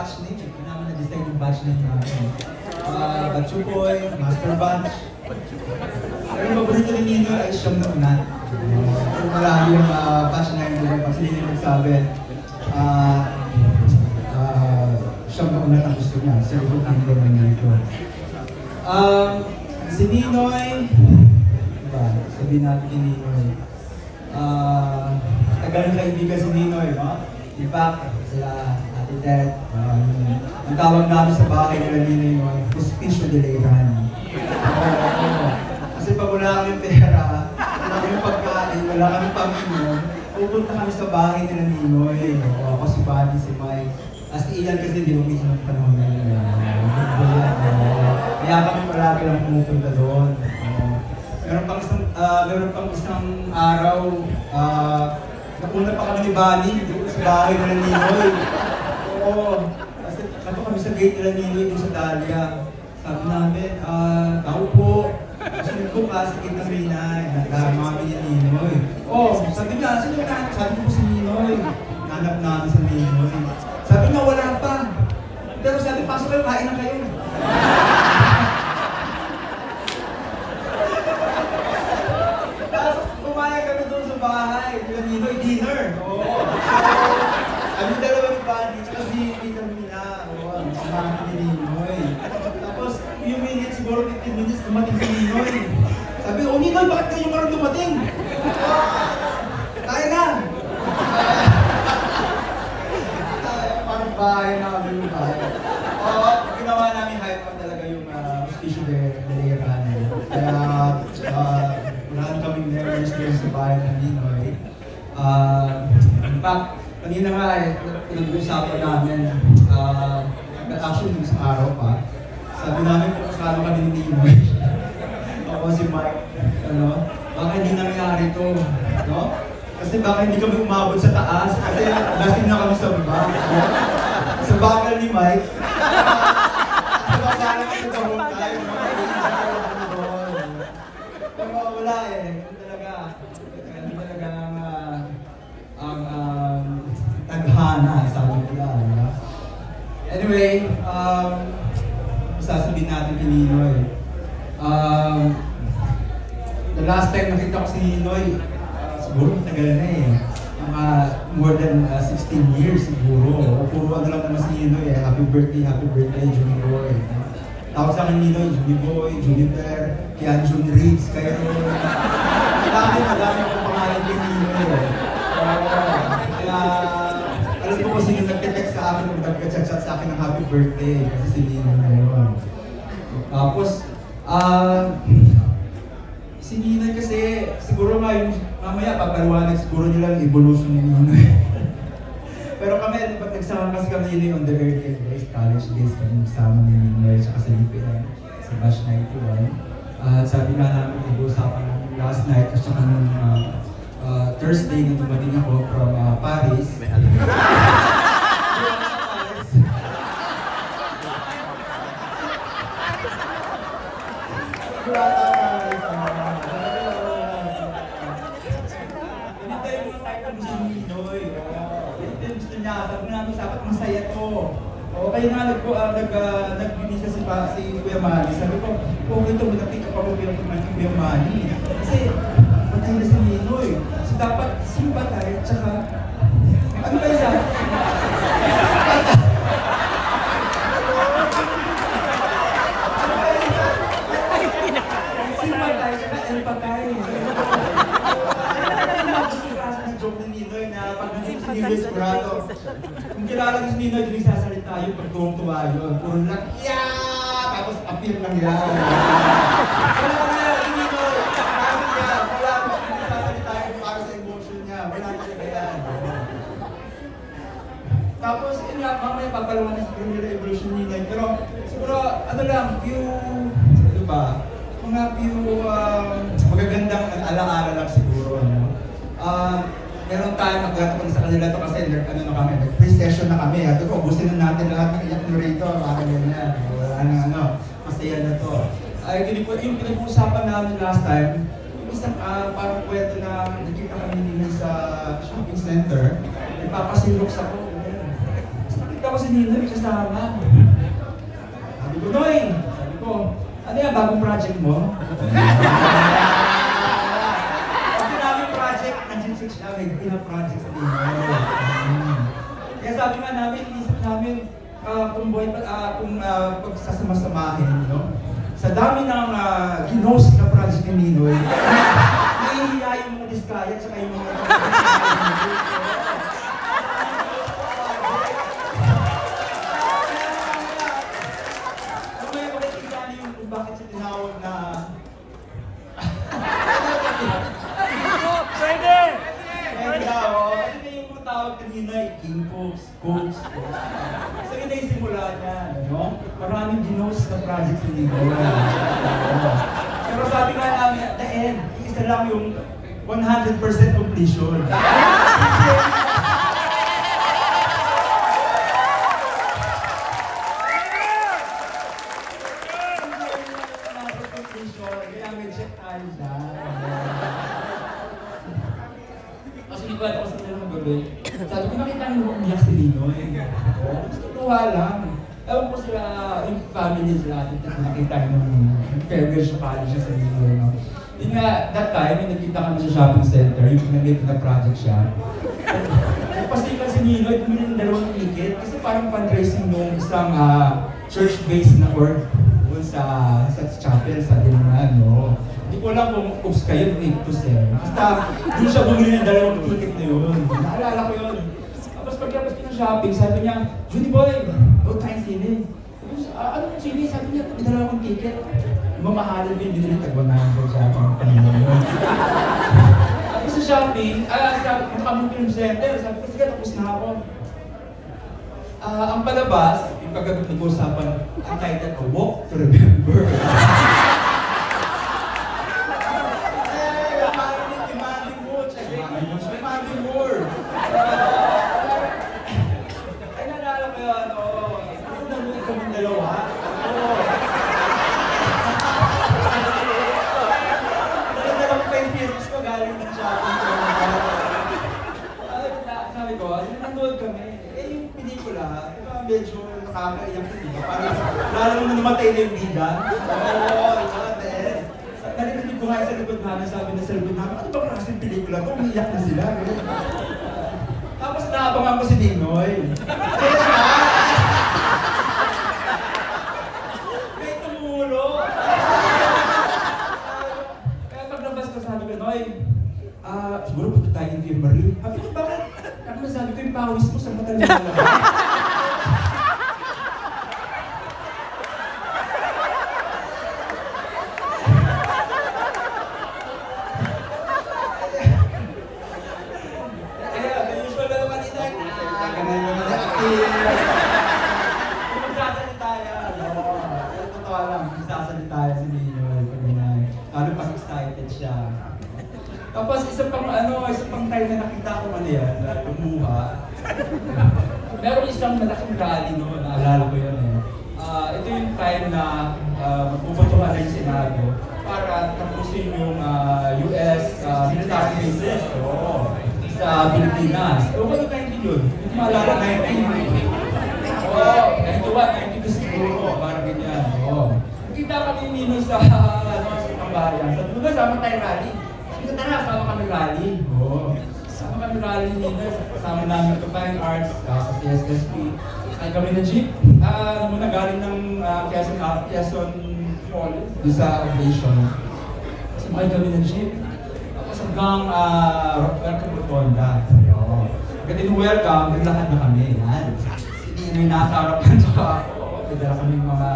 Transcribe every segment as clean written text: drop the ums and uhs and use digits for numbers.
batch name. Hindi namin na-design yung batch name namin. Batchukoy, Master Batch. Pero yung paborito ni Nino ay siyam na una. Kung marami yung batch na yun, pag sila yung nagsabi, siyam na una ang gusto niya. Sa likod ng ito ng ganito. Si Ninoy, diba? Sabihin natin kay Ninoy. Tagal ng kaibigan si Ninoy, no? In fact, sila, Ate Ted, ang tawag namin sa bahay nila Ninoy, Hospicio de Leiran. Kasi pag wala kami pera, wala kami pagkain, wala kami pamilya, pupunta kami sa bahay nila Ninoy. Ako si Buddy, si Mike. As Ian kasi hindi umiinom ng panahon na yun. Kaya kami parati lang pumupunta doon. Meron pang isang araw, napunta pa kami ni Buddy sa bahay nila Ninoy. Oo. Kasi nato kami sa gate nila Ninoy doon sa Dahlia. Sabi namin, tao po. Kasi ko kasi kita Minay, nagdama kami ni Ninoy. Oh, sabi niya, sino na? Sabi ko si Ninoy. Hanap namin sa Ninoy. Sabi niya, wala pa. Pero sabi, pasok kayo, kain na kayo. Tapos, pumayag kami doon sa bahay. Nila Ninoy, dinner. Oo. Kami dalawa ni Buddy, tsaka si Peter Mina. Oo, ang samahan ni Ninoy. Tapos, yung minutes, siguro 15 minutes, dumating si Ninoy. Sabi, oh Ninoy, bakit kayo marang dumating? Kaya na! Parang bahay namin yung bahay. Oo, ginawa namin hype up talaga yung Hospicio de Leiran. Kaya, unahan kaming nervous din sa bahay ng Ninoy. In fact, kanina nga pinag-uusapan namin, actually yung isang araw pa, sabi namin kung kasama kami ni Ninoy. Ako si Mike, baka hindi nangyari ito, no? Kasi baka hindi kami umabot sa taas, kasi lasing na kami sa baba. Sa bakal ni Mike. Sa bakal kami sa whole time, no? Pero wala eh, hindi talaga ang tadhana, sabi nila. Anyway, sasabihin natin kay Ninoy. The last time nakita ko si Ninoy, siguro matagal na eh. More than 16 years siguro. Puro ano lang naman si Ninoy eh. Happy birthday, Juni Boy. Tawag sa akin Ninoy, Juni Boy, Juniper, kaya June Reeds, kaya madami akong pangalan kay Ninoy eh. Kaya, alam ko kasi yung nagte-text sa akin, nagka-chat sa akin ng happy birthday, kasi si Ninoy ngayon. Tapos, si Ninoy kasi, siguro nga yung mamaya papaliwanag siguro nila yung evolution ni Ninoy. Pero kami, pag nagsama kasi kami Ninoy on the early days, college days, kami nagsama ni Ninoy sa UPN, sa Batch 91. Sabi nga namin, nag-uusapan namin last night, at saka nung Thursday na dumating ako from Paris. Masaya to. O kaya nga nagbibisa si Kuya Manny. Sabi ko, okay ito, magkakita pa ko ng Kuya Manny. Kasi patay na si Ninoy. So dapat simba tayo, tsaka ano ba isa? Simba tayo, tsaka elpa tayo. Joke ni Ninoy na pag nandito si Ninoy Escurado. Kung kilala ko si Ninoy, hindi sasalita yun pag tuwang-tuwa yun. Puro lang, yeah! Tapos appeal lang yan. Wala na, si Ninoy. Sabi niya, wala ko hindi sasalita yun para sa emotion niya. Wala talaga yan. Tapos, yun nga, mamaya papalawan na siguro nila evolution ni Ninoy. Pero siguro, ano lang, few, ano ba? Mga few magagandang alaala lang siguro. Meron tayo magkataon sa kanila ito kasi ano na kami, pre-session na kami. At ito, ubusin na natin lahat ng iyak narrator, mga ganyan. Masaya na to. Yung pinag-uusapan namin last time, yung isang parang kwento na nakita kami nila sa shopping center, nagpapasilok ako. Nakita ko si Ninoy kasama. Sabi ko, Noy! Sabi ko, ano yan, bagong project mo? Kasi namin project, nandiyan siya, may pina-project sa Ninoy. Kaya sabi nga namin, isip namin, kung pagsasama-samahin, no? Sa dami ng ginost na project ni Ninoy, nahihiya yung mga diskaya at saka yung mga bakit siya tinawag na... Pwede! Pwede ako. Kasi yung tawag kanina ay King Cooks, Cooks. So yun na yung simula niya, no? Maraming ginost na project sa Ninoy. Pero sabi nga namin, at the end, isa lang yung 100% completion. Kaya may check tayo dyan. Kasi nagkwento ko sa kanila ng gabi. Sabi ko, nakita niyo mo umiyak si Ninoy. Gusto tuwa lang. Ewan ko sila, yung family sila, nakita niyo nung farewell siya pala siya sa Ninoy. Yun nga, that time, may nakita kami sa shopping center, yung pinag-get na project siya. Nagpasikan si Ninoy, bumili ng 2 ticket kasi parang fundraising nung isang church-based na org sa chapel, sa Dinman, no? Hindi ko alam kung oops kayo, ito sir. Basta, doon siya bumili ng 2 ticket na yun. Naalala ko yun. Tapos pagkapos ko ng shopping, sabi niya, Judy Boy, huwag tayong sine. Ano yung sine? Sabi niya, may 2 ticket. Mamahalin din, binili tag-100 siya ang panahon yun. Tapos sa shopping, sa Makamong Film Center, sabi ko, sige, tapos na ako. Ang palabas, yung kagabi nag-uusapan, ang title ko, Walk to Remember. Imagine more. Ay, naalala ko yun, kasi nanood kami dalawa. Dalawang pa yung films ko, galing ng shopping. Sabi ko, nanood kami. Yung pelikula, diba, medyo nakakaiyak yun, diba? Parang lalo na namatay na yung bida. Oo, diba? Narinig ko nga sa likod namin, sabi na sa likod namin, ano ba klaseng pelikula ko? Umiiyak na sila. Tapos naabangan ko si Ninoy. Kaya siya! May tumulo! Kaya paglabas ko, sabi ko, Noy, siguro punta tayo yung infirmary. Sabi ko, bakit? Sabi ko yung pawis mo sa mata nila. Tapos isa pang time na nakita ko yan, na kumuha. Meron isang malaking rally noon, naalala ko yun eh. Ito yung time na magpupuntuhan na yung Senado para tapusin yung US military bases sa Pilipinas. O ba yung 19 yun? Hindi maalala 19. Oo, 91, 92 siguro, parang ganyan. Nakita kami Ninoy sa pambayan. Sabi ko nga, sama tayo rally. Sabi ko, tara, sama kami rally. Sama kami rally ni Ninoy. Kasama namin ito Fine Arts sa CSSP. Sakay kami ng jeep. Muna galing ng Quezon Mall, doon sa Aviation. Sumakay kami ng jeep. Tapos hanggang Welcome Rotonda. Pagka welcome, naglakad na kami. Yan. Si Ninoy nasa harapan sa ako. Pagdala kami mga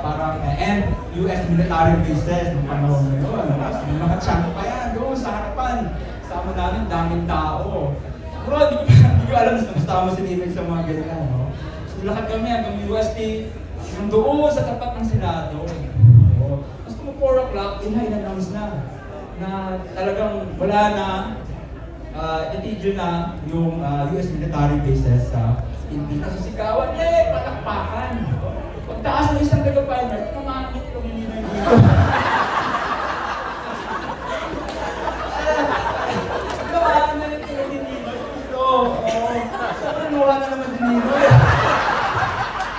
parang and US military bases ng panahon na yun. May mga tiyangko pa yan doon sa harapan. Sama namin, daming tao. Pero hindi ko alam na kasama si Ninoy sa mga ganyan. No? So lakad kami hanggang UST, hanggang doon sa tapat ng Senado. Tapos kung 4 o'clock, in-announce na talagang wala na, itigil na yung US military bases sa Pilipinas. So sigawan, palakpakan! Pagtaas ng isang taga-pilot, kumamit kami nila dito.